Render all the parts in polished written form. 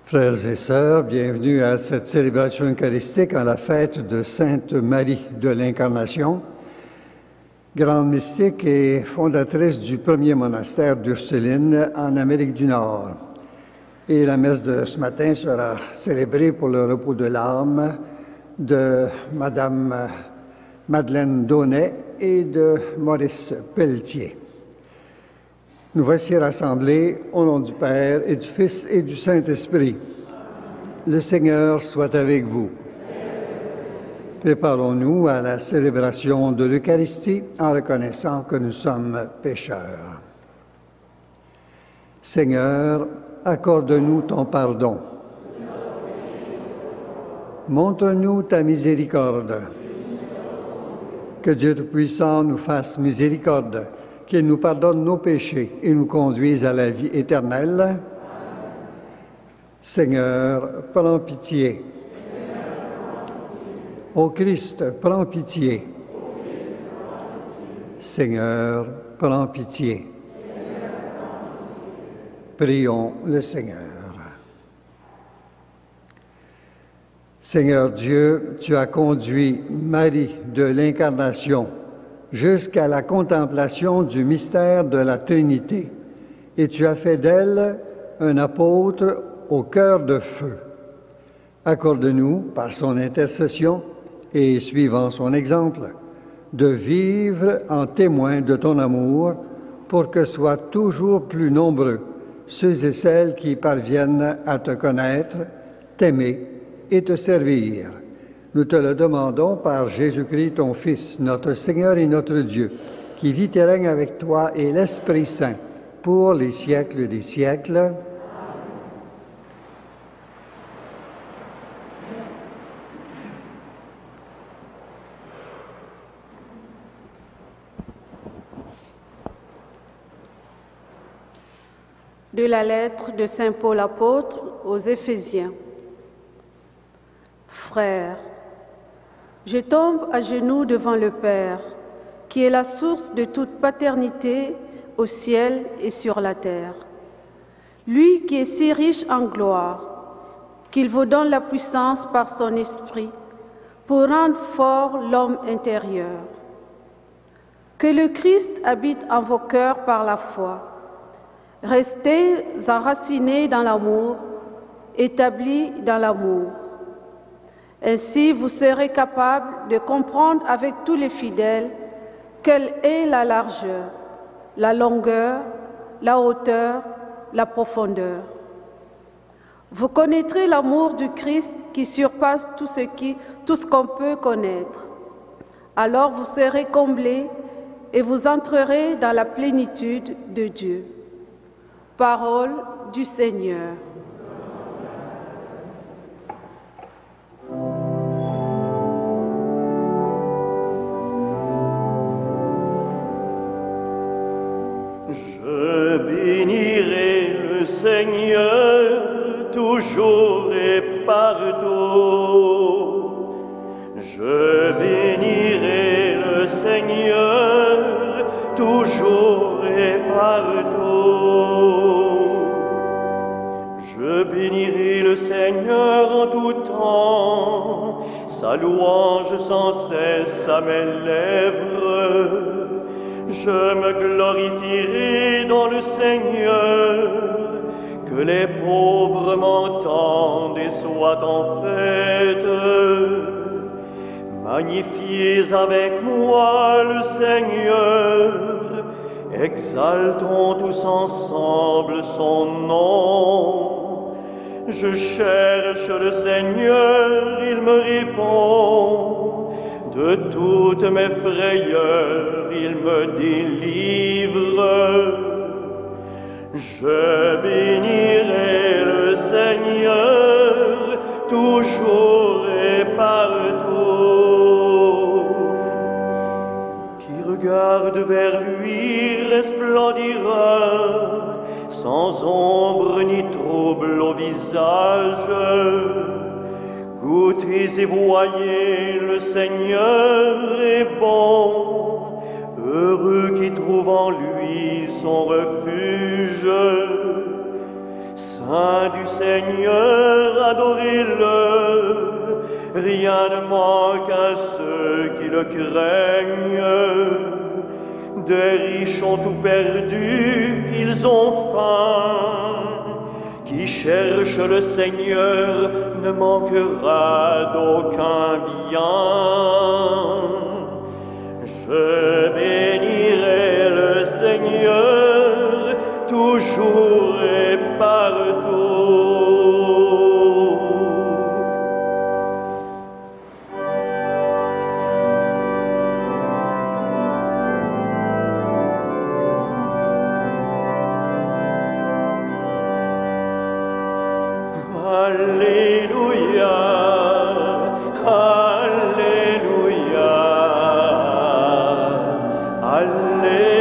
Frères et sœurs, bienvenue à cette célébration eucharistique en la fête de Sainte Marie de l'Incarnation, grande mystique et fondatrice du premier monastère d'Ursuline en Amérique du Nord. Et la messe de ce matin sera célébrée pour le repos de l'âme de Madame Madeleine Daunet et de Maurice Pelletier. Nous voici rassemblés au nom du Père et du Fils et du Saint-Esprit. Le Seigneur soit avec vous. Préparons-nous à la célébration de l'Eucharistie en reconnaissant que nous sommes pécheurs. Seigneur, accorde-nous ton pardon. Montre-nous ta miséricorde. Que Dieu Tout-Puissant nous fasse miséricorde, qu'il nous pardonne nos péchés et nous conduise à la vie éternelle. Seigneur, prends pitié. Ô Christ, prends pitié. Seigneur, prends pitié. Prions le Seigneur. Seigneur Dieu, tu as conduit Marie de l'Incarnation jusqu'à la contemplation du mystère de la Trinité, et tu as fait d'elle un apôtre au cœur de feu. Accorde-nous, par son intercession et suivant son exemple, de vivre en témoin de ton amour pour que soient toujours plus nombreux ceux et celles qui parviennent à te connaître, t'aimer et te servir. Nous te le demandons par Jésus-Christ, ton Fils, notre Seigneur et notre Dieu, qui vit et règne avec toi et l'Esprit Saint pour les siècles des siècles. De la lettre de Saint Paul apôtre aux Éphésiens. Frères, je tombe à genoux devant le Père, qui est la source de toute paternité au ciel et sur la terre. Lui qui est si riche en gloire, qu'il vous donne la puissance par son esprit pour rendre fort l'homme intérieur. Que le Christ habite en vos cœurs par la foi. Restez enracinés dans l'amour, établis dans l'amour. Ainsi, vous serez capables de comprendre avec tous les fidèles quelle est la largeur, la longueur, la hauteur, la profondeur. Vous connaîtrez l'amour du Christ qui surpasse tout ce qu'on peut connaître. Alors vous serez comblés et vous entrerez dans la plénitude de Dieu. Parole du Seigneur. Je bénirai le Seigneur toujours et partout. Je bénirai le Seigneur toujours et partout. Je bénirai le Seigneur en tout temps, sa louange sans cesse à mes lèvres. Je me glorifierai dans le Seigneur, que les pauvres m'entendent et soient en fête. Magnifiez avec moi le Seigneur, exaltons tous ensemble son nom. Je cherche le Seigneur, il me répond. De toutes mes frayeurs, il me délivre. Je bénirai le Seigneur toujours et partout. Qui regarde vers lui resplendira, sans ombre ni trouble au visage. Goûtez et voyez, le Seigneur est bon, heureux qui trouve en lui son refuge. Sa Saint du Seigneur, adorez-le. Rien ne manque à ceux qui le craignent. Des riches ont tout perdu, ils ont faim. Qui cherche le Seigneur ne manquera d'aucun bien. Je bénirai le Seigneur toujours et partout. Alléluia, Alléluia, Alléluia.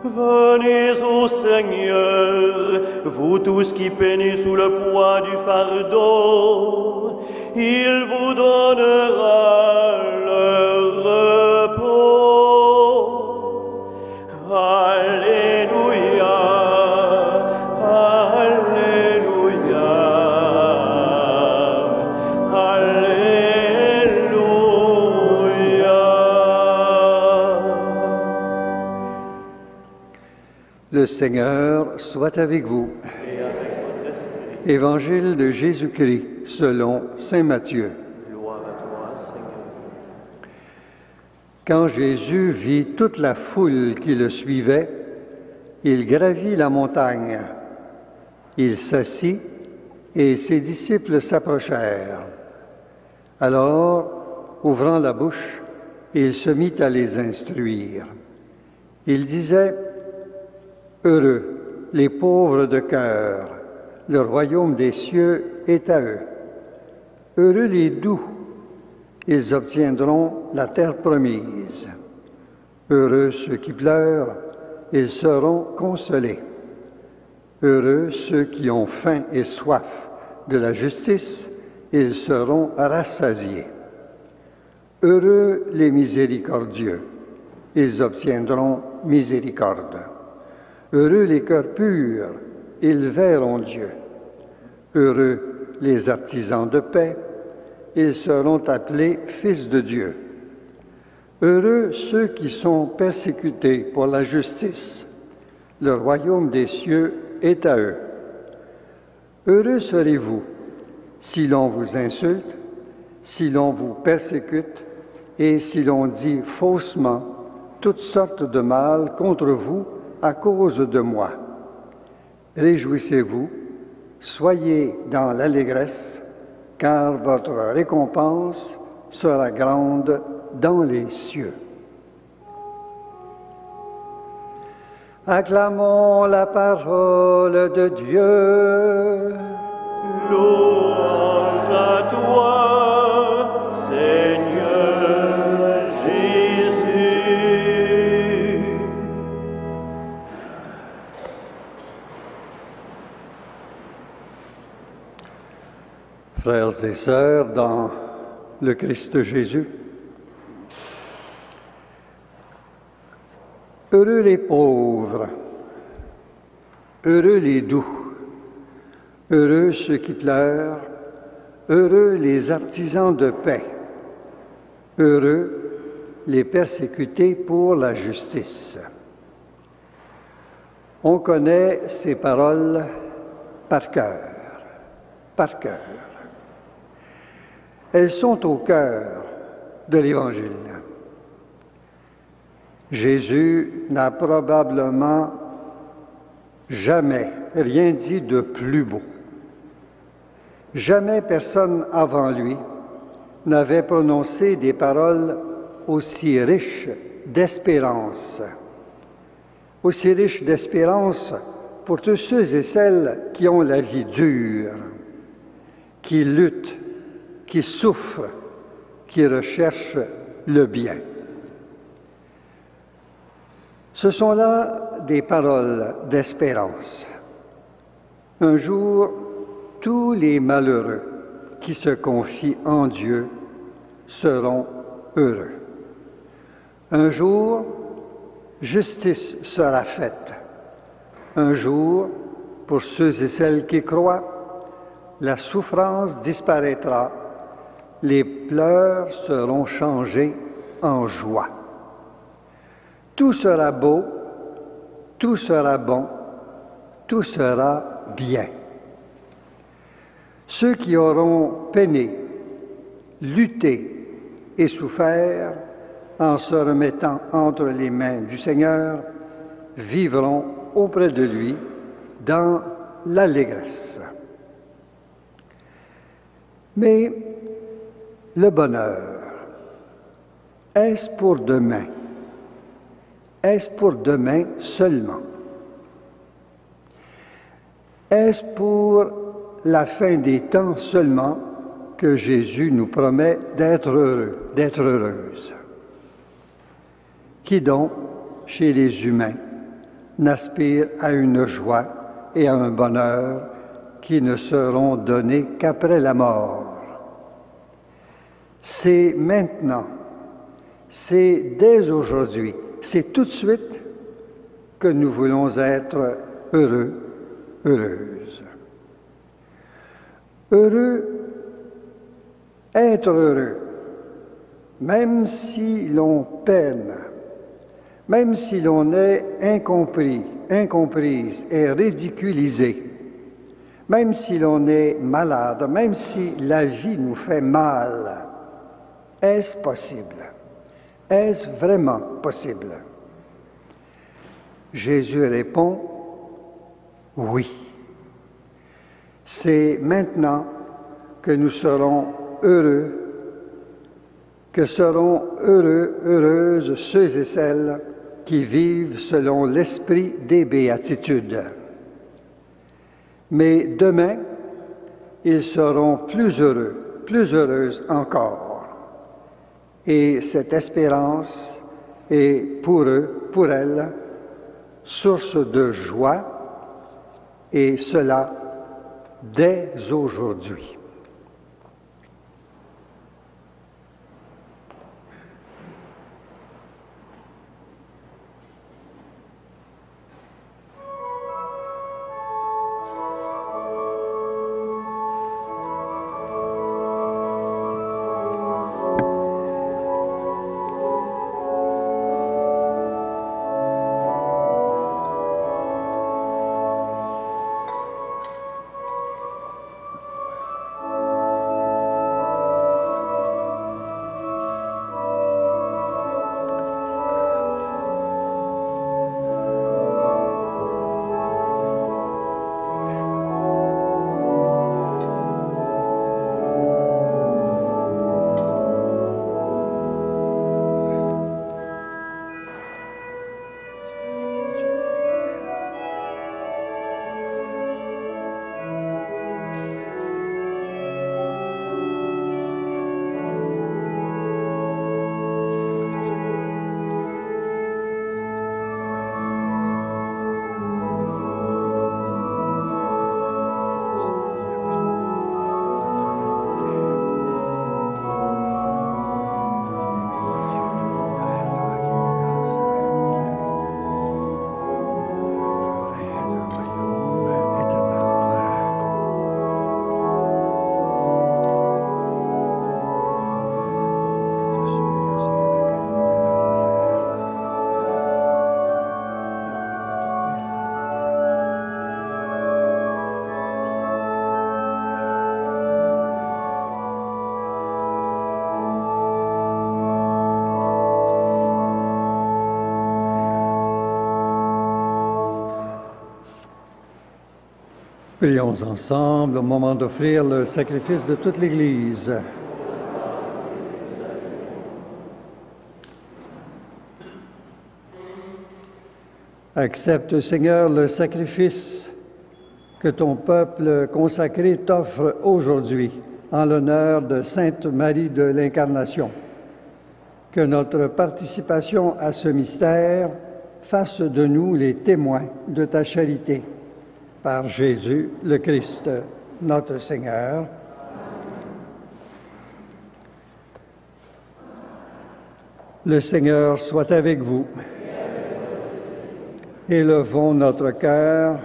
Venez au Seigneur, vous tous qui peinez sous le poids du fardeau, il vous donnera le repos. Alléluia, Alléluia, Alléluia. Le Seigneur soit avec vous. Et avec votre esprit. Évangile de Jésus-Christ selon saint Matthieu. Gloire à toi, Seigneur. Quand Jésus vit toute la foule qui le suivait, il gravit la montagne. Il s'assit et ses disciples s'approchèrent. Alors, ouvrant la bouche, il se mit à les instruire. Il disait, « Heureux les pauvres de cœur, le royaume des cieux est à eux. Heureux les doux, ils obtiendront la terre promise. Heureux ceux qui pleurent, ils seront consolés. Heureux ceux qui ont faim et soif de la justice, ils seront rassasiés. Heureux les miséricordieux, ils obtiendront miséricorde. Heureux les cœurs purs, ils verront Dieu. Heureux les artisans de paix, ils seront appelés fils de Dieu. Heureux ceux qui sont persécutés pour la justice, le royaume des cieux est à eux. Heureux serez-vous si l'on vous insulte, si l'on vous persécute et si l'on dit faussement toutes sortes de mal contre vous à cause de moi. Réjouissez-vous, soyez dans l'allégresse, car votre récompense sera grande dans les cieux. Acclamons la parole de Dieu. Louange à toi, Seigneur Jésus. Frères et sœurs, dans le Christ Jésus, heureux les pauvres, heureux les doux, heureux ceux qui pleurent, heureux les artisans de paix, heureux les persécutés pour la justice. On connaît ces paroles par cœur, par cœur. Elles sont au cœur de l'Évangile. Jésus n'a probablement jamais rien dit de plus beau. Jamais personne avant lui n'avait prononcé des paroles aussi riches d'espérance. Aussi riches d'espérance pour tous ceux et celles qui ont la vie dure, qui luttent, qui souffrent, qui recherchent le bien. Ce sont là des paroles d'espérance. Un jour, tous les malheureux qui se confient en Dieu seront heureux. Un jour, justice sera faite. Un jour, pour ceux et celles qui croient, la souffrance disparaîtra, les pleurs seront changés en joie. Tout sera beau, tout sera bon, tout sera bien. Ceux qui auront peiné, lutté et souffert en se remettant entre les mains du Seigneur vivront auprès de lui dans l'allégresse. Mais le bonheur, est-ce pour demain? Est-ce pour demain seulement? Est-ce pour la fin des temps seulement que Jésus nous promet d'être heureux, d'être heureuse? Qui donc, chez les humains, n'aspire à une joie et à un bonheur qui ne seront donnés qu'après la mort? C'est maintenant, c'est dès aujourd'hui, c'est tout de suite que nous voulons être heureux, heureuses. Heureux, être heureux, même si l'on peine, même si l'on est incompris, incomprise et ridiculisé, même si l'on est malade, même si la vie nous fait mal, est-ce possible? Est-ce vraiment possible? Jésus répond, oui. C'est maintenant que nous serons heureux, que seront heureux, heureuses ceux et celles qui vivent selon l'esprit des béatitudes. Mais demain, ils seront plus heureux, plus heureuses encore. Et cette espérance est pour eux, pour elles, source de joie, et cela dès aujourd'hui. Prions ensemble au moment d'offrir le sacrifice de toute l'Église. Accepte, Seigneur, le sacrifice que ton peuple consacré t'offre aujourd'hui en l'honneur de Sainte Marie de l'Incarnation. Que notre participation à ce mystère fasse de nous les témoins de ta charité. Par Jésus le Christ, notre Seigneur. Le Seigneur soit avec vous. Élevons notre cœur.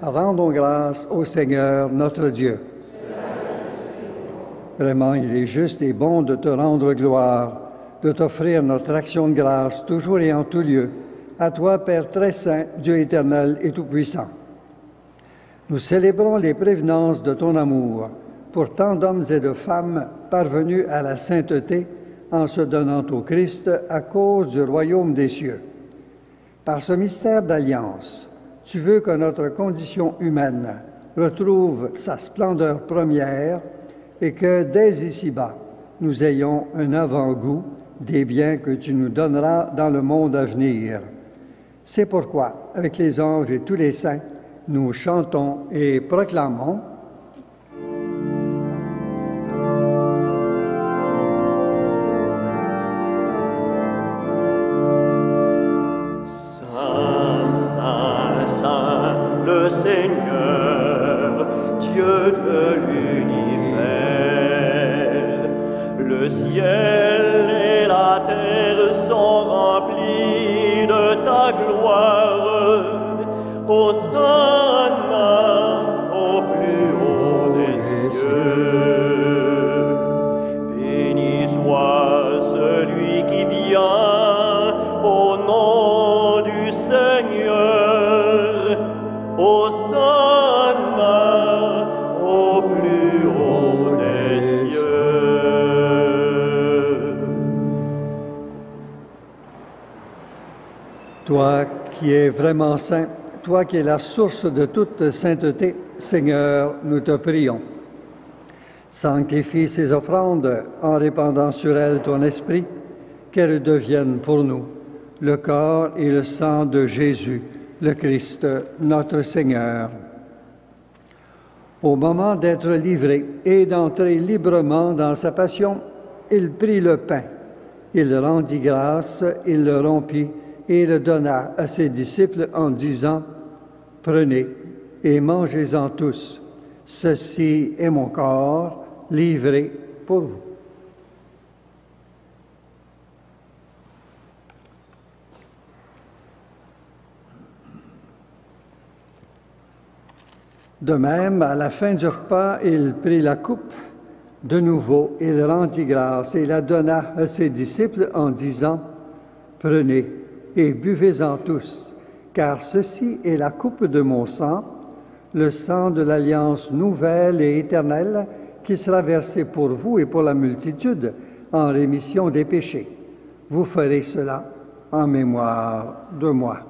Rendons grâce au Seigneur notre Dieu. Vraiment, il est juste et bon de te rendre gloire, de t'offrir notre action de grâce, toujours et en tout lieu, à toi, Père très saint, Dieu éternel et tout-puissant. Nous célébrons les prévenances de ton amour pour tant d'hommes et de femmes parvenus à la sainteté en se donnant au Christ à cause du royaume des cieux. Par ce mystère d'alliance, tu veux que notre condition humaine retrouve sa splendeur première et que dès ici-bas, nous ayons un avant-goût des biens que tu nous donneras dans le monde à venir. C'est pourquoi, avec les anges et tous les saints, nous chantons et proclamons. Saint, Saint, Saint, le Seigneur, Dieu de l'univers, le ciel et la terre sont remplis de ta gloire. Hosanna au plus haut des cieux. Béni soit celui qui vient au nom du Seigneur. Hosanna au plus haut des cieux. Toi qui es vraiment saint, toi qui es la source de toute sainteté, Seigneur, nous te prions. Sanctifie ces offrandes en répandant sur elles ton esprit, qu'elles deviennent pour nous le corps et le sang de Jésus, le Christ, notre Seigneur. Au moment d'être livré et d'entrer librement dans sa passion, il prit le pain, il rendit grâce, il le rompit et le donna à ses disciples en disant: « Prenez et mangez-en tous. Ceci est mon corps livré pour vous. » De même, à la fin du repas, il prit la coupe. De nouveau, il rendit grâce et la donna à ses disciples en disant: « Prenez et buvez-en tous, car ceci est la coupe de mon sang, le sang de l'alliance nouvelle et éternelle qui sera versé pour vous et pour la multitude en rémission des péchés. Vous ferez cela en mémoire de moi. »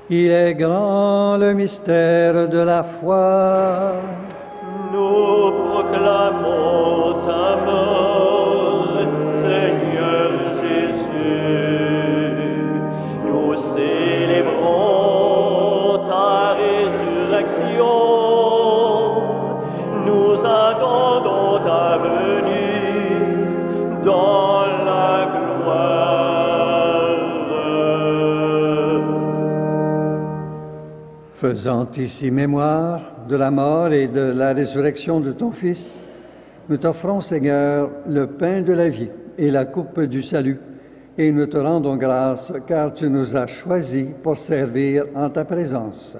Il est grand le mystère de la foi. Nous proclamons ta mort, Seigneur Jésus. Nous célébrons ta résurrection. Nous attendons ta venue dans la gloire. Faisant ici mémoire de la mort et de la résurrection de ton Fils, nous t'offrons, Seigneur, le pain de la vie et la coupe du salut, et nous te rendons grâce, car tu nous as choisis pour servir en ta présence.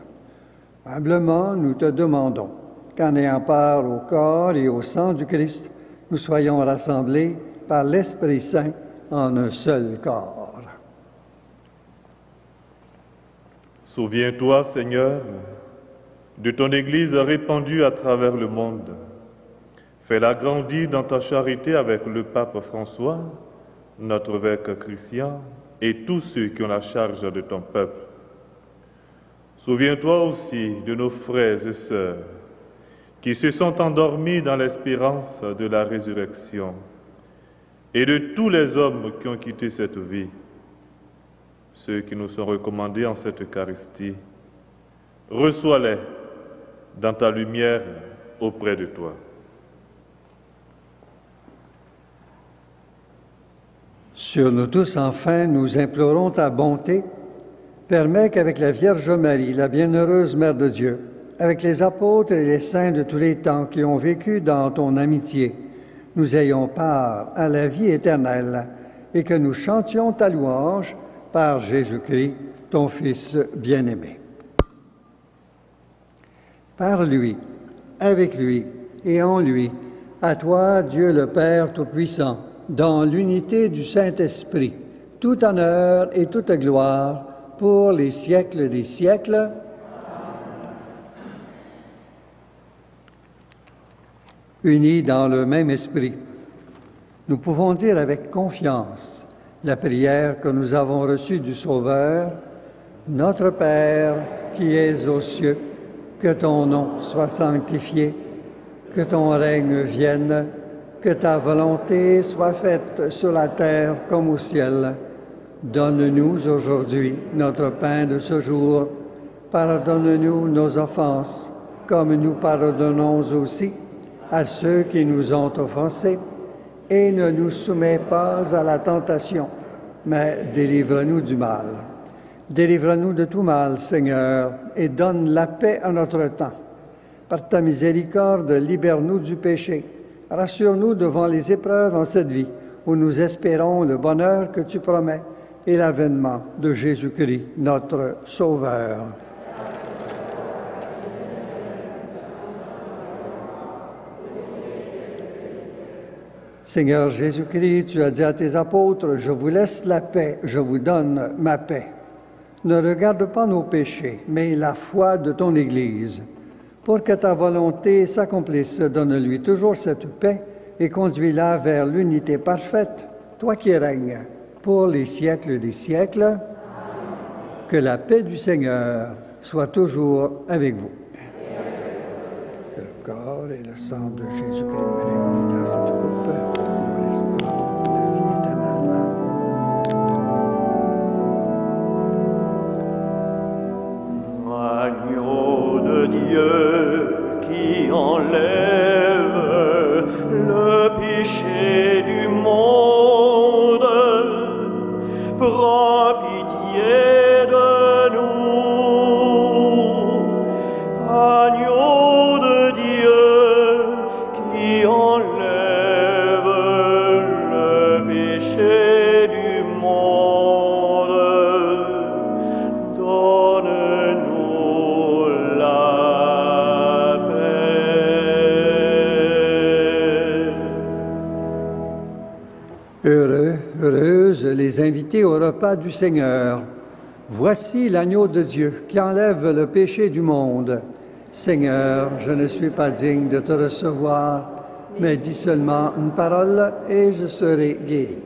Humblement, nous te demandons qu'en ayant part au corps et au sang du Christ, nous soyons rassemblés par l'Esprit Saint en un seul corps. Souviens-toi, Seigneur, de ton Église répandue à travers le monde. Fais-la grandir dans ta charité avec le pape François, notre évêque Christian, et tous ceux qui ont la charge de ton peuple. Souviens-toi aussi de nos frères et sœurs qui se sont endormis dans l'espérance de la résurrection, et de tous les hommes qui ont quitté cette vie, ceux qui nous sont recommandés en cette Eucharistie. Reçois-les dans ta lumière auprès de toi. Sur nous tous, enfin, nous implorons ta bonté, Permets qu'avec la Vierge Marie, la bienheureuse Mère de Dieu, avec les apôtres et les saints de tous les temps qui ont vécu dans ton amitié, nous ayons part à la vie éternelle et que nous chantions ta louange par Jésus-Christ, ton Fils bien-aimé. Par lui, avec lui et en lui, à toi, Dieu le Père Tout-Puissant, dans l'unité du Saint-Esprit, tout honneur et toute gloire pour les siècles des siècles. Unis dans le même esprit, nous pouvons dire avec confiance la prière que nous avons reçue du Sauveur. Notre Père qui es aux cieux, que ton nom soit sanctifié, que ton règne vienne, que ta volonté soit faite sur la terre comme au ciel. Donne-nous aujourd'hui notre pain de ce jour. Pardonne-nous nos offenses, comme nous pardonnons aussi à ceux qui nous ont offensés. Et ne nous soumets pas à la tentation, mais délivre-nous du mal. Délivre-nous de tout mal, Seigneur, et donne la paix à notre temps. Par ta miséricorde, libère-nous du péché. Rassure-nous devant les épreuves en cette vie, où nous espérons le bonheur que tu promets et l'avènement de Jésus-Christ, notre Sauveur. Seigneur Jésus-Christ, tu as dit à tes apôtres, « Je vous laisse la paix, je vous donne ma paix. » Ne regarde pas nos péchés, mais la foi de ton Église. Pour que ta volonté s'accomplisse, donne-lui toujours cette paix et conduis-la vers l'unité parfaite, toi qui règnes pour les siècles des siècles. Que la paix du Seigneur soit toujours avec vous. Que le corps et le sang de Jésus-Christ réunis dans cette coupe nous restaurent la vie éternelle. Agneau de Dieu qui enlève le péché du monde, prends pitié de nous. Agneau de Dieu qui enlève le péché du monde, donne-nous la paix. Heureuses les invités au repas du Seigneur. Voici l'agneau de Dieu qui enlève le péché du monde. Seigneur, je ne suis pas digne de te recevoir, mais dis seulement une parole et je serai guéri.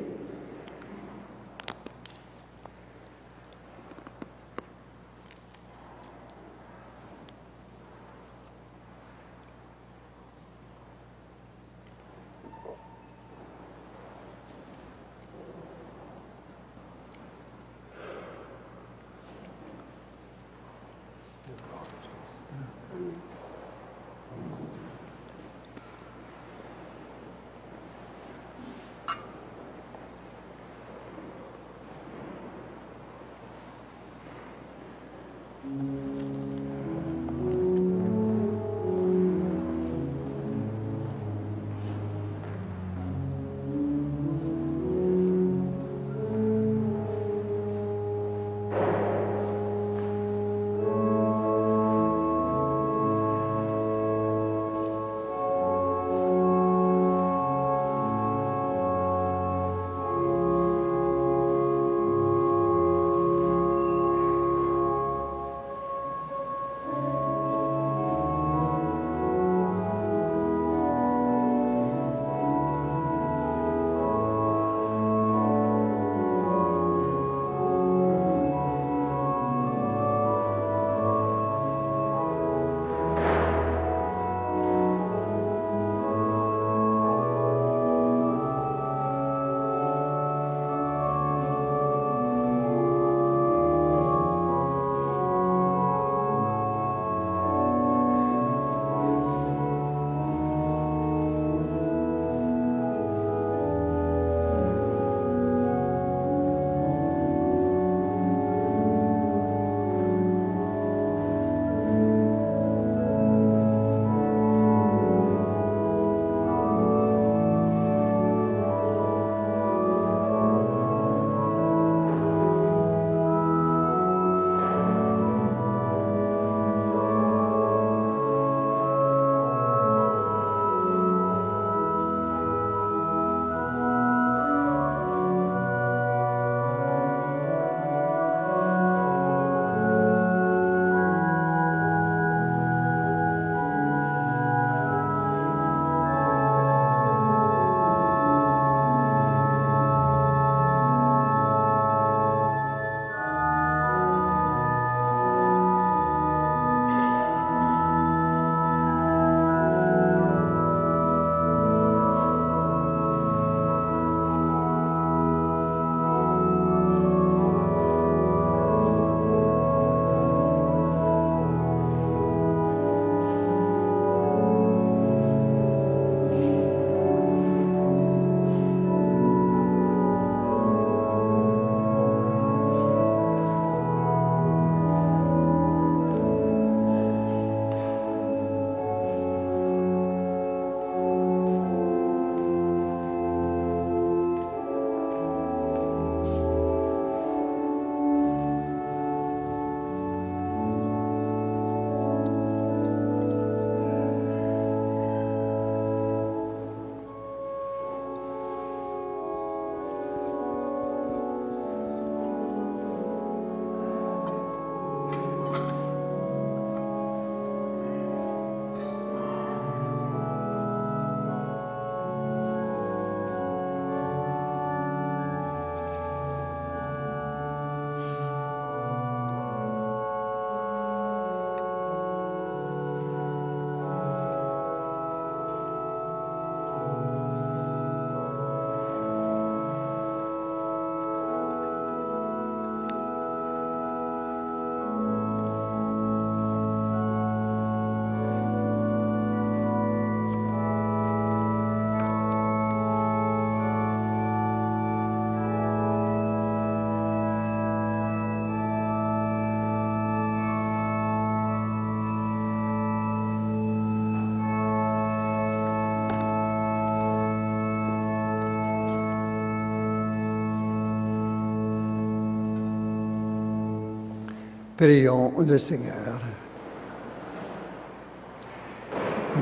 Prions le Seigneur.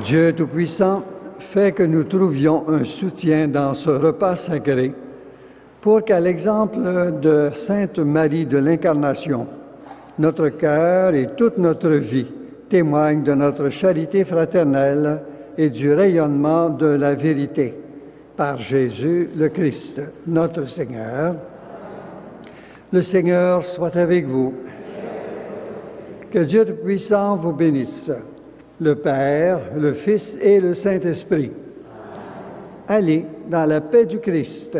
Dieu Tout-Puissant, fais que nous trouvions un soutien dans ce repas sacré pour qu'à l'exemple de Sainte Marie de l'Incarnation, notre cœur et toute notre vie témoignent de notre charité fraternelle et du rayonnement de la vérité. Par Jésus le Christ, notre Seigneur. Le Seigneur soit avec vous. Que Dieu Tout-Puissant vous bénisse, le Père, le Fils et le Saint-Esprit. Allez dans la paix du Christ.